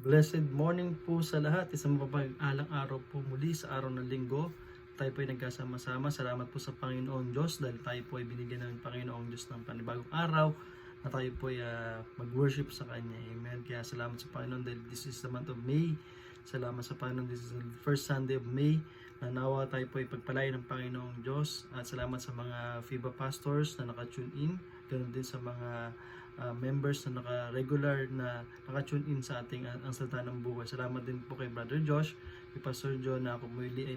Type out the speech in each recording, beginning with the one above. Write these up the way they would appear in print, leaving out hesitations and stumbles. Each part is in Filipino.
Blessed morning po sa lahat. Isang mapag-alang araw po muli sa araw ng linggo. Tayo po ay nagkasama-sama. Salamat po sa Panginoon Diyos dahil tayo po ay binigyan ng Panginoong Diyos ng panibagong araw na tayo po ay mag-worship sa Kanya. Amen. Kaya salamat sa Panginoon dahil this is the month of May. Salamat sa Panginoon. This is the first Sunday of May. Nawa tayo po ay pagpalain ng Panginoong Diyos. At salamat sa mga FIBA pastors na naka-tune in. Ganun din sa mga members na naka-regular na naka-tune in sa ating ang salita ng buhay. Salamat din po kay Brother Josh, kay Pastor John na ako muli ay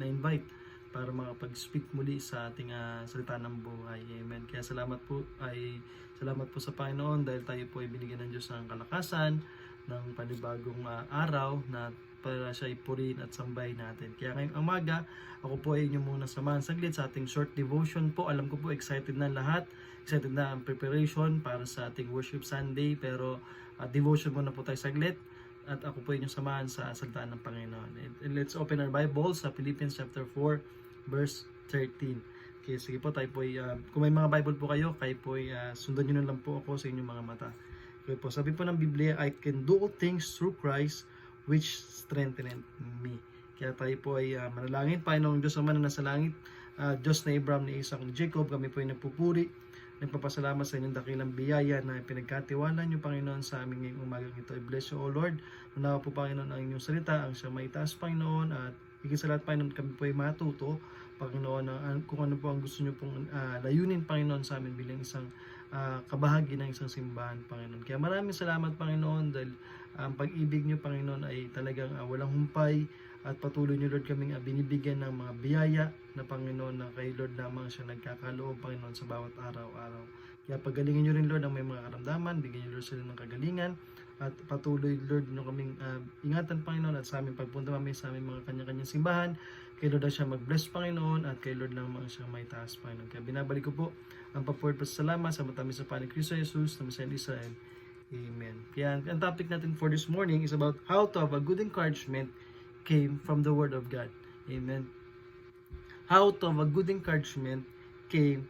na-invite para makapag-speak muli sa ating salita ng buhay. Amen. Kaya salamat po sa Panginoon dahil tayo po ay binigyan ng Diyos ng kalakasan, ng panibagong araw na para siya ipurihin at sambahin natin. Kaya ngayong umaga, ako po ay inyo muna samahan saglit sa ating short devotion po. Alam ko po excited na lahat. Excited na ang preparation para sa ating worship Sunday. Pero devotion muna po tayo saglit. At ako po inyong samahan sa salita ng Panginoon. And let's open our Bible sa Philippians chapter 4, verse 13. Okay, sige po, tayo po ay, kung may mga Bible po kayo po ay sundan nyo na lang po ako sa inyong mga mata. Okay po, sabi po ng Biblia, I can do all things through Christ which strengthened me. Kaya tayo po ay manalangin. Panginoong Diyos naman na nasa langit, Diyos na Abraham, ni Isaac, ni Jacob, kami po ay nagpupuri, nagpapasalamat sa inyong dakilang biyaya na pinagkatiwala niyo, Panginoon, sa aming ngayong umagang ito. I bless you, O Lord. Manawa po, Panginoon, ang inyong salita, ang siyang maitaas, Panginoon, at higit sa lahat, Panginoon, kami po ay matuto, Panginoon, kung ano po ang gusto niyo pong layunin, Panginoon, sa amin bilang isang kabahagi ng isang simbahan, Panginoon. Kaya maraming salamat, Panginoon, dahil ang pag-ibig niyo, Panginoon, ay talagang walang humpay at patuloy niyo, Lord, kaming binibigyan ng mga biyaya na, Panginoon, na kay Lord lamang siya nagkakaloob, Panginoon, sa bawat araw-araw. Kaya pagalingin niyo rin, Lord, ang may mga karamdaman, bigyan niyo, Lord, sila ng kagalingan at patuloy, Lord, no kaming ingatan, Panginoon, at sa aming pagpunta mamaya sa aming mga kanya-kanyang simbahan. Kay Lord na siya mag-bless, Panginoon, at kay Lord lamang siya may taas, Panginoon. Kaya binabalik ko po ang papuri pasasalamat sa matamis sa Panginoon Kristo Jesus na Messiah Israel. Amen. Kaya ang topic natin for this morning is about how to have a good encouragement came from the Word of God. Amen. How to have a good encouragement came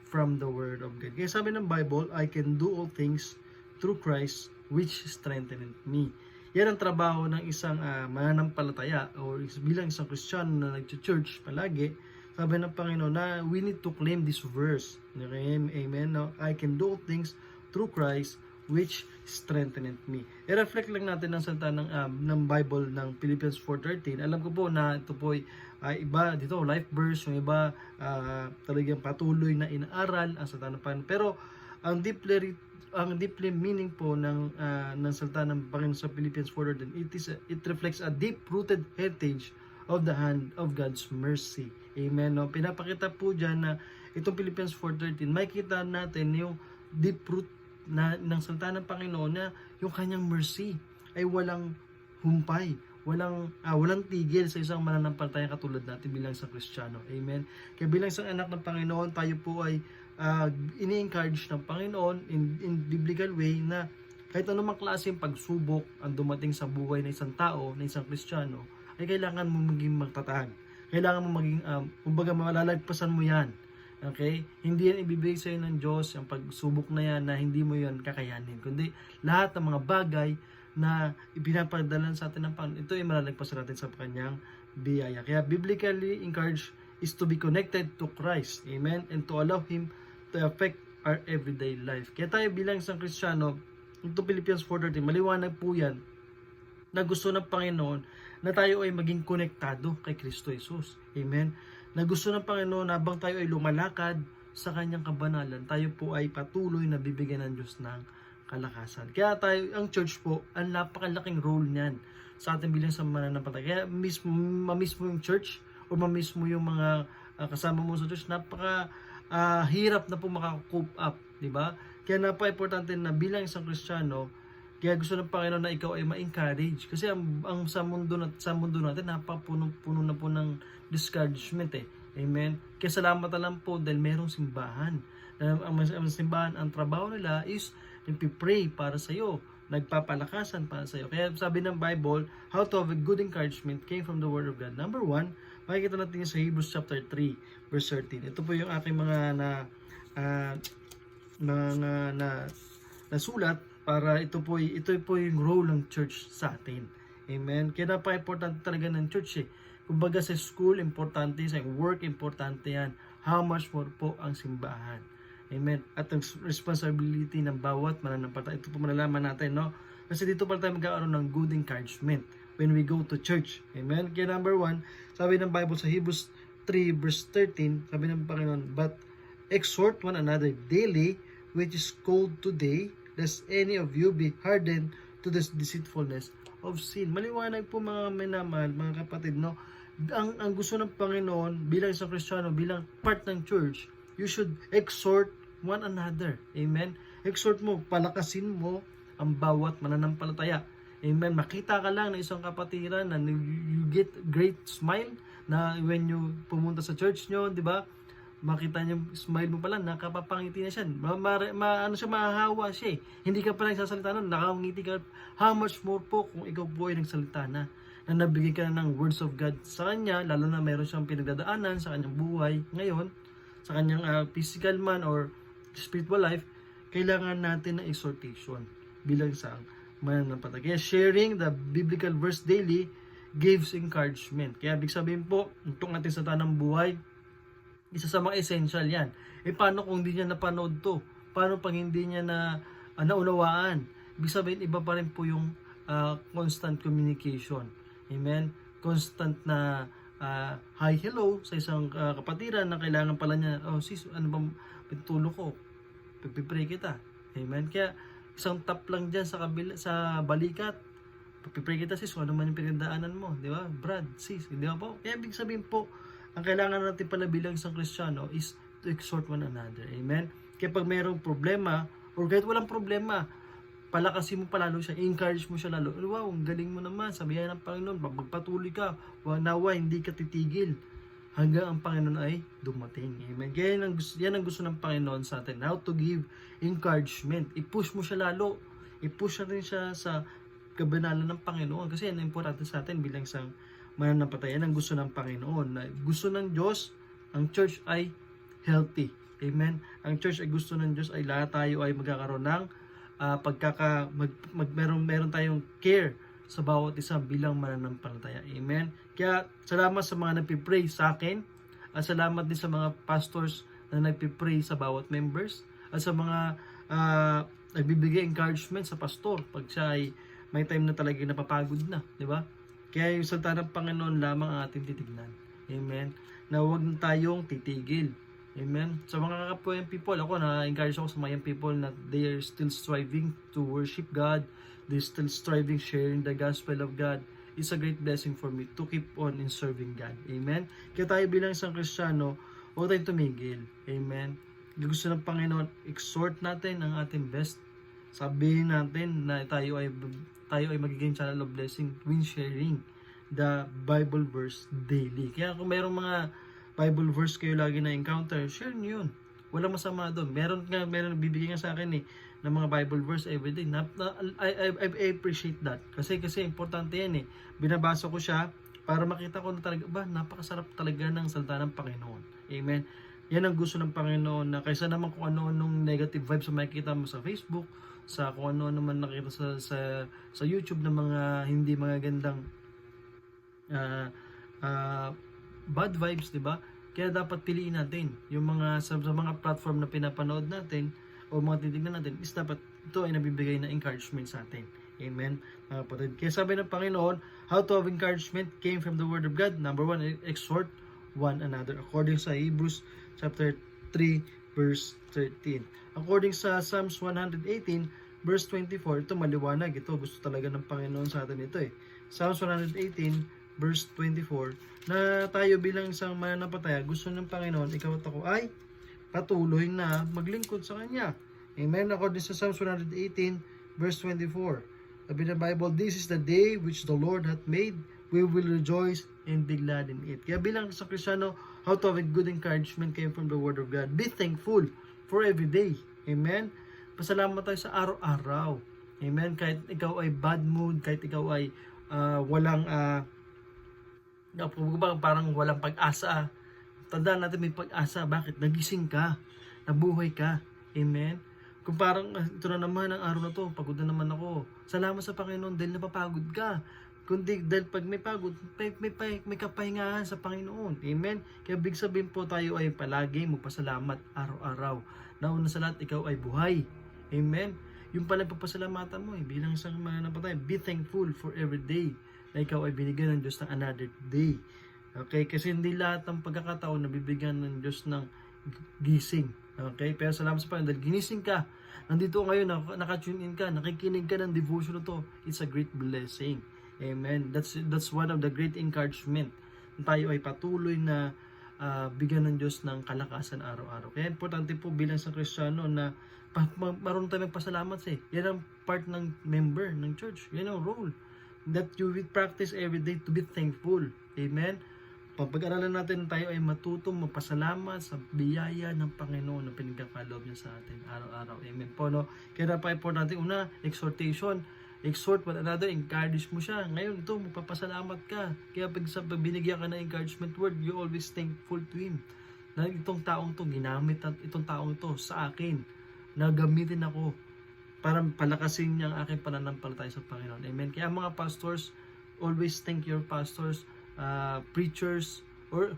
from the Word of God. Kaya sabi ng Bible, I can do all things through Christ which strengthened me. Yan ang trabaho ng isang mananampalataya o bilang isang Kristiyano na nag-church palagi. Sabi ng Panginoon na we need to claim this verse. Okay? Amen. Now, I can do all things through Christ which strengthened me. I-reflect lang natin ang salita ng Bible ng Philippians 4:13. Alam ko po na ito po ay iba dito, life verse, yung iba talagang patuloy na inaaral ang salita ng Panginoon. Pero ang deeply meaning po ng salita ng Panginoon sa Philippians 4:13, it reflects a deep-rooted heritage of the hand of God's mercy. Amen. No? Pinapakita po dyan na itong Philippians 4:13, makikita natin yung deep root ng salita ng Panginoon na yung kanyang mercy ay walang humpay, walang tigil sa isang mananampalataya katulad natin bilang isang Kristiyano. Amen. Kaya bilang isang anak ng Panginoon, tayo po ay ini-encourage ng Panginoon in biblical way na kahit anumang klaseng pagsubok ang dumating sa buhay ng isang tao, ng isang Kristiyano, ay kailangan mo maging magtatag. Kailangan mo maging, kumbaga malalagpasan mo yan. Okay? Hindi yan ibibigay sa'yo ng Diyos, yung pagsubok na yan na hindi mo yan kakayanin. Kundi lahat ng mga bagay na ipinapadalan sa atin ng Panginoon, ito ay malalagpasan natin sa kanyang biyaya. Kaya biblically encouraged is to be connected to Christ. Amen? And to allow Him to affect our everyday life. Kaya tayo bilang isang Kristiyano, ito Philippians 4:13, maliwanag po yan na gusto ng Panginoon na tayo ay maging konektado kay Kristo Jesus. Amen? Na gusto ng Panginoon na habang tayo ay lumalakad sa kanyang kabanalan, tayo po ay patuloy na bibigyan ng Diyos ng kalakasan. Kaya tayo, ang church po, ang napakalaking role niyan sa ating bilang sa mananampalataya. Kaya mamiss mo yung church o mamiss mo yung mga kasama mo sa church, hirap na po makakope up, di ba? Kaya napaka-importante na bilang isang Kristiyano, kaya gusto ng Panginoon na ikaw ay ma-encourage. Kasi ang sa mundo natin, napapuno na po ng discouragement eh. Amen? Kaya salamat na lang po dahil merong simbahan. Ang simbahan, ang trabaho nila is nagpipray para sa iyo, nagpapalakasan para sa iyo. Kaya sabi ng Bible, how to have a good encouragement came from the Word of God. Number 1, makikita natin sa Hebrews chapter 3, verse 13. Ito po yung aking mga nasulat para ito po yung role ng church sa atin. Amen. Kaya napaka-importante talaga ng church eh. Kumbaga sa school, importante, sa work, importante yan. How much more po ang simbahan. Amen. At ang responsibility ng bawat mananampalataya. Ito po malalaman natin, no? Kasi dito pala tayo magkakaroon ng good encouragement when we go to church. Amen. Kaya number 1, sabi ng Bible sa Hebrews 3 verse 13, sabi ng Panginoon, but exhort one another daily, which is called today, lest any of you be hardened to the deceitfulness of sin. Maliwanag po mga minamahal, mga kapatid, no? Ang gusto ng Panginoon bilang isang Kristiyano, bilang part ng church, you should exhort one another. Amen? Exhort mo, palakasin mo ang bawat mananampalataya. Amen? Makita ka lang ng isang kapatiran na you get great smile na when you pumunta sa church nyo, di ba? Makita niyo smile mo pala, nakapapangiti na siya. Mahahawa siya eh. Hindi ka pa nagsasalita nun, nakangiti ka. How much more po kung ikaw po ay nagsalita na nabigay ka na ng words of God sa kanya, lalo na mayroon siyang pinagdadaanan sa kanyang buhay ngayon, sa kanyang physical man or spiritual life, kailangan natin ng exhortation bilang isang mananampalataya. Kaya sharing the biblical verse daily gives encouragement. Kaya ibig sabihin po, itong ating salita ng buhay, isa sa mga essential yan. Paano kung hindi niya napanood to? Paano pag hindi niya naunawaan? Ibig sabihin, iba pa rin po yung constant communication. Amen? Constant na hi, hello sa isang kapatiran na kailangan pala niya, oh sis, ano bang pitulong ko? Pipipray kita. Amen? Kaya isang tap lang dyan sa balikat, pipipray kita sis, ano man yung pinagdaanan mo, di ba? Brad, sis, di ba po? Kaya ibig sabihin po, ang kailangan natin pala bilang isang Kristiyano is to exhort one another. Amen? Kaya pag mayroong problema, or kahit walang problema, palakasin mo palalo siya, encourage mo siya lalo. Wow, ang galing mo naman, sabihan ng Panginoon, magpatuloy ka, nawa, hindi ka titigil, hanggang ang Panginoon ay dumating. Amen? Kaya yan ang gusto ng Panginoon sa atin, how to give encouragement. I-push mo siya lalo, i-push natin siya sa kabanalan ng Panginoon, kasi yan ang importante sa atin bilang isang mananampalataya. Ang gusto ng Panginoon, na gusto ng Diyos, ang church ay healthy. Amen? Ang church ay gusto ng Diyos ay lahat tayo ay magkakaroon ng meron tayong care sa bawat isa bilang mananampalataya. Amen? Kaya salamat sa mga nagpipray sa akin, at salamat din sa mga pastors na nagpipray sa bawat members, at sa mga nagbibigay encouragement sa pastor pag siya ay may time na talaga napapagod na, di ba? Kaya yung salita ng Panginoon lamang ang ating titignan. Amen? Na huwag tayong titigil. Amen? Sa mga kapwa young people, ako na-encourage ako sa mga young people na they are still striving to worship God. They're still striving, sharing the gospel of God. It's a great blessing for me to keep on in serving God. Amen? Kaya tayo bilang isang Kristiyano, huwag tayong tumigil. Amen? Gusto ng Panginoon, exhort natin ang ating best. Sabihin natin na tayo ay magiging channel of blessing when sharing the Bible verse daily. Kaya kung mayroong mga Bible verse kayo lagi na encounter, share niyo yun. Walang masama doon. Meron bibigyan nga sa akin ng mga Bible verse everyday. I appreciate that. Kasi importante yan eh. Binabasa ko siya para makita ko na talaga, napakasarap talaga ng salita ng Panginoon. Amen. Yan ang gusto ng Panginoon, na kaysa naman kung ano-anong negative vibes na makikita mo sa Facebook, sa kung ano naman nakita sa YouTube ng mga hindi magagandang bad vibes, di ba? Kaya dapat piliin natin yung mga sa mga platform na pinapanood natin o mga titignan natin, is dapat ito ay nabibigay na encouragement sa atin. Amen? Kaya sabi ng Panginoon, how to have encouragement came from the Word of God. Number 1, exhort one another. According sa Hebrews chapter 3 verse 13. According sa Psalms 118 verse 24, ito maliwanag. Ito gusto talaga ng Panginoon sa atin ito eh. Psalms 118 verse 24, na tayo bilang isang mananampalataya, gusto ng Panginoon, ikaw at ako ay patuloy na maglingkod sa Kanya. Amen? According sa Psalms 118 verse 24, sabi ng Bible, this is the day which the Lord hath made, we will rejoice and be glad in it. Kaya bilang isang Kristiyano, how to have a good encouragement came from the Word of God. Be thankful for every day. Amen? Pasalamat tayo sa araw-araw. Amen? Kahit ikaw ay bad mood, kahit ikaw ay parang walang pag-asa. Tandaan natin may pag-asa. Bakit? Nagising ka. Nabuhay ka. Amen? Kung parang, ito na naman ang araw na to, pagod na naman ako. Salamat sa Panginoon dahil napapagod ka. Kundi dahil pag may pagod, may kapahingahan sa Panginoon. Amen? Kaya big sabihin po tayo ay palagi magpasalamat araw-araw. Nauna sa lahat, ikaw ay buhay. Amen? Yung pala pagpasalamatan mo, bilang isang mananampalaya, be thankful for every day na ikaw ay binigyan ng Diyos ng another day. Okay? Kasi hindi lahat ng pagkakataon na bibigyan ng Diyos ng gising. Okay? Pero salamat sa Panginoon dahil ginising ka. Nandito ngayon, nakatune in ka, nakikinig ka ng devotion na to. It's a great blessing. Amen. That's one of the great encouragement. Tayo ay patuloy na bigyan ng Diyos ng kalakasan araw-araw. Kaya importante po bilang sa Kristiyano na marunong tayo magpasalamat Yan ang part ng member ng church. Yan ang role. That you will practice every day to be thankful. Amen. Pag-aralan natin tayo ay matutong magpasalamat sa biyaya ng Panginoon na pinagkakaloob niya sa atin araw-araw. Amen po, no? Kaya importante, una, exhortation. Exhort one another, encourage mo siya. Ngayon, ito, magpapasalamat ka. Kaya pag binigyan ka ng encouragement word, you always thankful to Him. Na itong taong to, ginamit at itong taong to sa akin. Nagamitin ako para palakasin niya ang aking pananampalataya sa Panginoon. Amen. Kaya mga pastors, always thank your pastors, preachers, or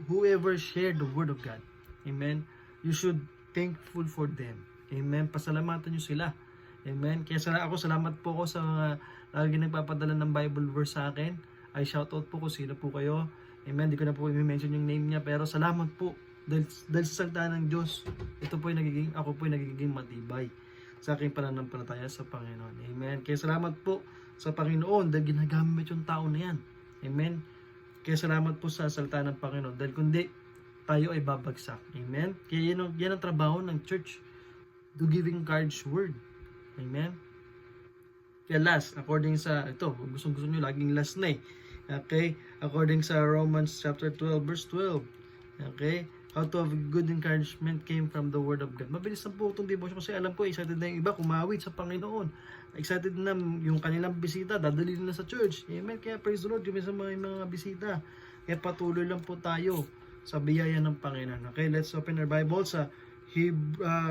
whoever share the word of God. Amen. You should thankful for them. Amen. Pasalamatan nyo sila. Amen. Kaya salamat po ako sa mga lagi nagpapadala ng Bible verse sa akin. I shout out po kung sino po kayo. Amen. Di ko na po i-mention yung name niya, pero salamat po dahil sa salita ng Diyos. Ako po ay nagiging matibay sa aking pananampalataya sa Panginoon. Amen. Kaya salamat po sa Panginoon dahil ginagamit yung tao na yan. Amen. Kaya salamat po sa salita ng Panginoon dahil kundi tayo ay babagsak. Amen. Kaya yan ang trabaho ng church, to giving God's word. Amen. Kaya last, according sa ito, gusto nyo laging last na Okay? According sa Romans chapter 12 verse 12. Okay? How to have good encouragement came from the word of God. Mabilis na po itong devotion kasi alam ko excited na yung iba kumawit sa Panginoon. Excited na yung kanilang bisita, dadalhin na sa church. Amen. Kaya praise the Lord, yung mga bisita. Kaya patuloy lang po tayo sa biyaya ng Panginoon. Okay? Let's open our Bible sa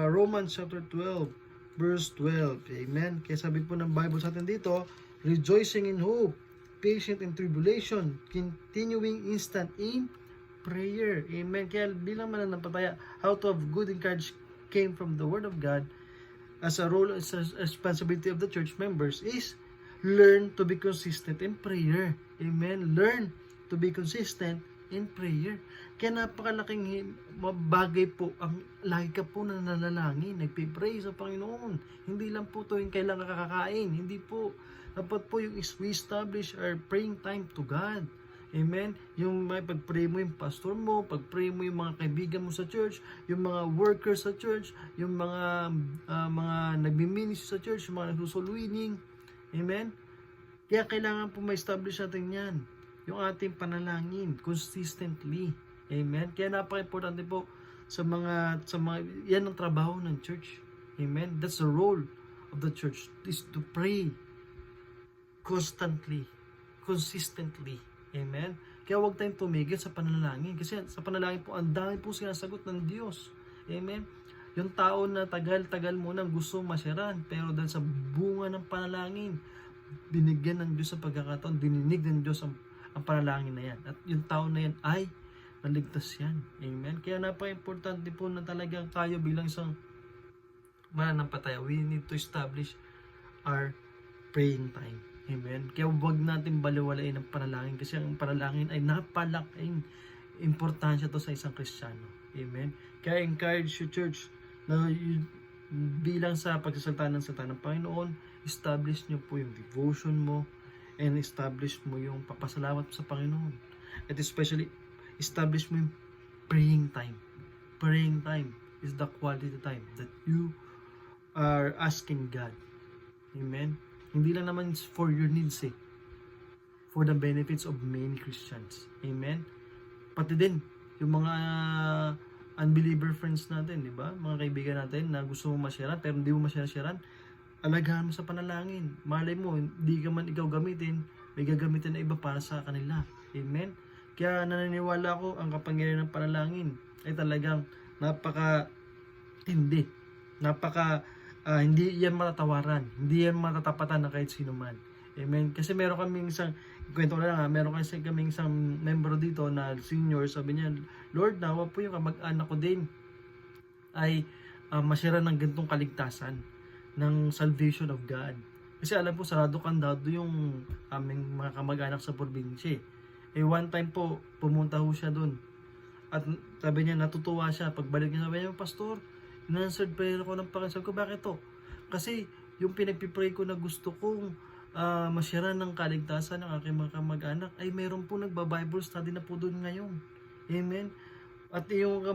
Romans chapter 12 verse 12. Amen. Kaya sabi po ng Bible sa atin dito, rejoicing in hope, patient in tribulation, continuing instant in prayer. Amen. Kaya bilang mananampalaya, how to have good encouragement came from the Word of God as a role, as a responsibility of the church members is learn to be consistent in prayer. Amen. Learn to be consistent in prayer. Kaya napakalaking bagay po ang lagi ka po na nanalangin, nagpipray sa Panginoon. Hindi lang po ito yung kailangan kakakain. Hindi po. Dapat po yung we establish our praying time to God. Amen? Yung may pag-pray mo yung pastor mo, pag-pray mo yung mga kaibigan mo sa church, yung mga workers sa church, yung mga nagmi-ministry sa church, yung mga nagsusulwining. Amen? Kaya kailangan po ma-establish natin yan. Yung ating panalangin consistently. Amen. Kaya napaka-importante po sa mga yan ang trabaho ng church. Amen. That's the role of the church, is to pray constantly, consistently. Amen. Kaya huwag tayong tumigil sa panalangin kasi sa panalangin po ang dami po sinasagot ng Diyos. Amen. Yung tao na tagal-tagal mo nang gusto masyaran, pero dahil sa bunga ng panalangin, binigyan ng Diyos sa pagkakataon, dininig ng Diyos ang panalangin na yan. At yung tao na yan ay naligtas yan. Amen. Kaya napaka-importante po na talagang tayo bilang isang mananampalaya, we need to establish our praying time. Amen. Kaya huwag natin baliwalain ang panalangin kasi ang panalangin ay napalaking importansya to sa isang Kristiyano. Amen. Kaya encourage you church na bilang sa pagsasalita ng salita ng Panginoon, establish nyo po yung devotion mo and establish mo yung papasalamat sa Panginoon. At especially, establish mo yung praying time. Praying time is the quality time that you are asking God. Amen? Hindi lang naman for your needs for the benefits of many Christians. Amen? Pati din, yung mga unbeliever friends natin, di ba? Mga kaibigan natin na gusto mo masyaran pero hindi mo masyaran, alagahan mo sa panalangin. Malay mo, hindi ka man ikaw gamitin, may gagamitin na iba para sa kanila. Amen? Kaya naniniwala ko ang kapangyarihan ng panalangin ay talagang napaka-tindi, hindi yan matatawaran, hindi yan matatapatan ng kahit sino man. Amen. Kasi meron kaming isang, kwento ko na lang meron kasi kaming isang membro dito na senior, sabi niya, Lord, nawa po yung kamag-anak ko din ay masira ng gantong kaligtasan, ng salvation of God. Kasi alam po, sarado kandado yung aming mga kamag-anak sa probinsya. One time po, pumunta ho siya dun. At sabi niya, natutuwa siya. Pagbalik niya, sabi niya, Pastor, in-answered prayer ko ng Panginoon. Sabi ko, bakit to? Kasi yung pinagpipray ko na gusto kong masira ng kaligtasan ng aking mga kamag-anak, ay meron po nagba-Bible study na po dun ngayon. Amen. At yung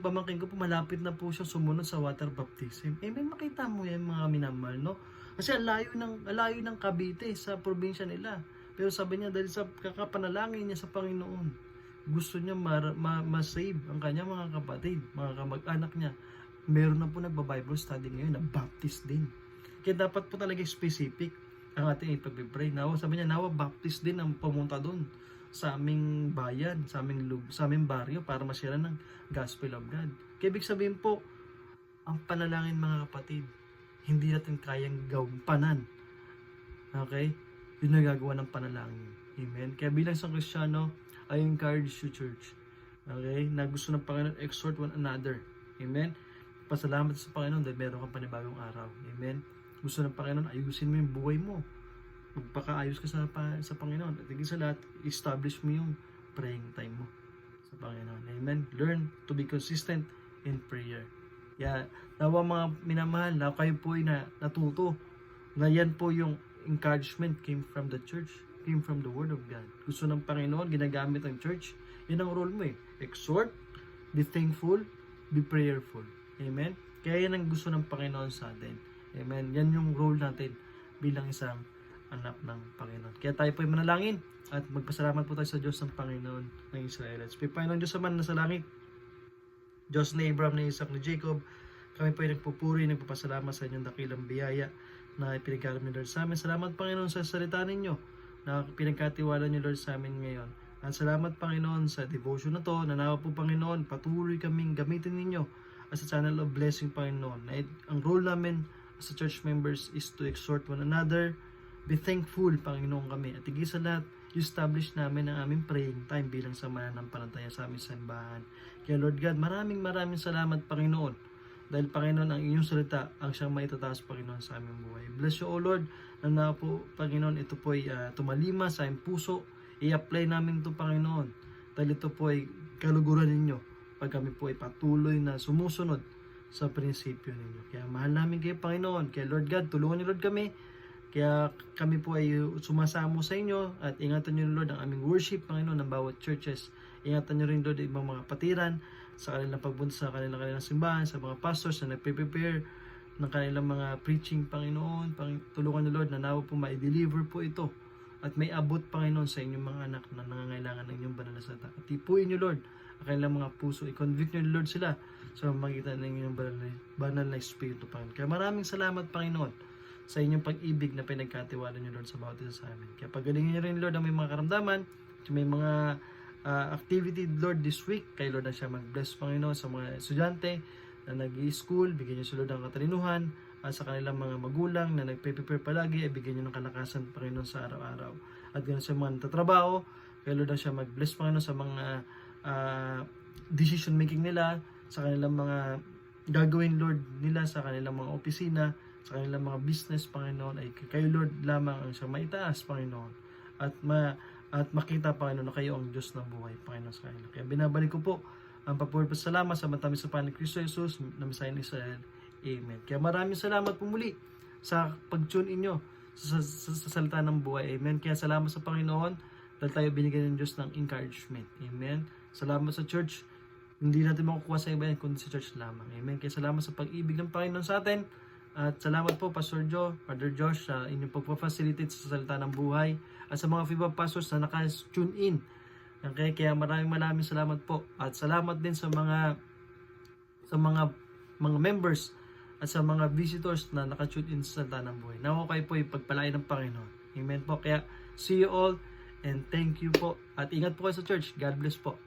pamangkin ko po, malapit na po siya sumunod sa water baptism. Amen. Makita mo yan mga minamahal, no? Kasi alayo ng Cavite sa probinsya nila. Pero sabi niya, dahil sa kakapanalangin niya sa Panginoon, gusto niya ma-save ang kanyang mga kapatid, mga kamag-anak niya. Meron na po nagba-Bible study ngayon na Baptist din. Kaya dapat po talaga specific ang ating ipag-pray. Sabi niya, Baptist din ang pumunta doon sa aming bayan, sa aming baryo para masira ng gospel of God. Kaya ibig sabihin po, ang panalangin mga kapatid, hindi natin kayang gampanan. Okay? Yun na gagawa ng panalangin. Amen? Kaya bilang isang Kristiyano, I encourage you, church. Okay? Na gusto ng Panginoon, exhort one another. Amen? Pasalamat sa Panginoon dahil meron kang panibagong araw. Amen? Gusto ng Panginoon, ayusin mo yung buhay mo. Magpakaayos ka sa Panginoon. At higit sa lahat, establish mo yung praying time mo sa Panginoon. Amen? Learn to be consistent in prayer. Yeah, nawa mga minamahal, na kayo po ay natuto na yan po yung encouragement came from the church, came from the Word of God. Gusto ng Panginoon, ginagamit ng church. Yan ang role mo eh. Exhort, be thankful, be prayerful. Amen? Kaya yan ang gusto ng Panginoon sa atin. Amen? Yan yung role natin bilang isang anak ng Panginoon. Kaya tayo po ay manalangin at magpasalamat po tayo sa Diyos ng Panginoon ng Israel. Let's pray. Panginoon Diyos naman na sa langit, Diyos ni Abraham, ni Isaac, ni Jacob, kami po ay nagpupuri, nagpapasalamat sa inyong dakilang biyaya na pinagkaloob niyo Lord sa amin. Salamat Panginoon sa salita ninyo na pinagkatiwala niyo Lord sa amin ngayon. At salamat Panginoon sa devotion na to, na nawa po Panginoon, patuloy kaming gamitin ninyo as a channel of blessing Panginoon. Na ang role namin as a church members is to exhort one another, be thankful Panginoon kami. At higit sa lahat, establish namin ang aming praying time bilang samahan ng panantaya sa aming sambahan. Kaya Lord God, maraming salamat Panginoon. Dahil Panginoon, ang inyong salita ang siyang maitataas Panginoon sa aming buhay. Bless you O Lord, na po Panginoon, ito po ay tumalima sa aming puso. I-apply namin ito Panginoon. Dahil ito po ay kaluguran ninyo pag kami po ay patuloy na sumusunod sa prinsipyo ninyo. Kaya mahal namin kayo Panginoon. Kaya Lord God, tulungan niyo Lord kami. Kaya kami po ay sumasamo sa inyo at ingatan niyo Lord ang aming worship Panginoon ng bawat churches. Ingatan niyo rin Lord ang ibang mga patiran sa kanilang pagbunta sa kanilang simbahan, sa mga pastors na nagpe-prepare ng kanilang mga preaching Panginoon. Tulungan niyo Lord na nawa po ma-deliver po ito at may abot Panginoon sa inyong mga anak na nangangailangan ng inyong banal na salita. At ipuin niyo Lord ang kanilang mga puso. I-convict niyo Lord sila sa magitan ng inyong banal na Espiritu Panginoon. Kaya maraming salamat Panginoon sa inyong pag-ibig na pinagkatiwala niyo Lord sa bawat isa sa amin. Kaya pagalingin niyo rin Lord ang may mga karamdaman, may mga activity Lord this week. Kay Lord na siya mag-bless Panginoon sa mga estudyante na nag-i-school, bigyan niyo sila ng katalinuhan, at sa kanilang mga magulang na nagpe-prepare palagi, ay bigyan niyo ng kalakasan Panginoon sa araw-araw. At ganoon sa mga nagtatrabaho, kay Lord na siya mag-bless Panginoon sa mga decision making nila, sa kanilang mga gagawin Lord nila sa kanilang mga opisina, sa kanilang mga business Panginoon, ay kayo Lord lamang ang siyang maitaas Panginoon. At makita Panginoon na kayo ang Diyos ng buhay Panginoon sa kanila. Kaya binabalik ko po ang papuri pa salamat sa matamis sa Panginoon Kristo Jesus na Messiah ng Israel. Amen. Kaya maraming salamat po muli sa pag-tune inyo sa salita ng buhay. Amen. Kaya salamat sa Panginoon dahil tayo binigyan ng Diyos ng encouragement. Amen. Salamat sa church. Hindi natin makukuha sa iba yan kundi sa church lamang. Amen. Kaya salamat sa pag-ibig ng Panginoon sa atin. At salamat po Pastor Joe, Father Josh sa inyong pagpa-facilitate sa salita ng buhay at sa mga FIBA pastors na naka-tune in. Okay, kaya maraming salamat po. At salamat din sa mga members at sa mga visitors na naka-tune in sa salita ng buhay. Nawa kayo po ipagpalain ng Panginoon. Amen po. Kaya see you all and thank you po. At ingat po kayo sa church. God bless po.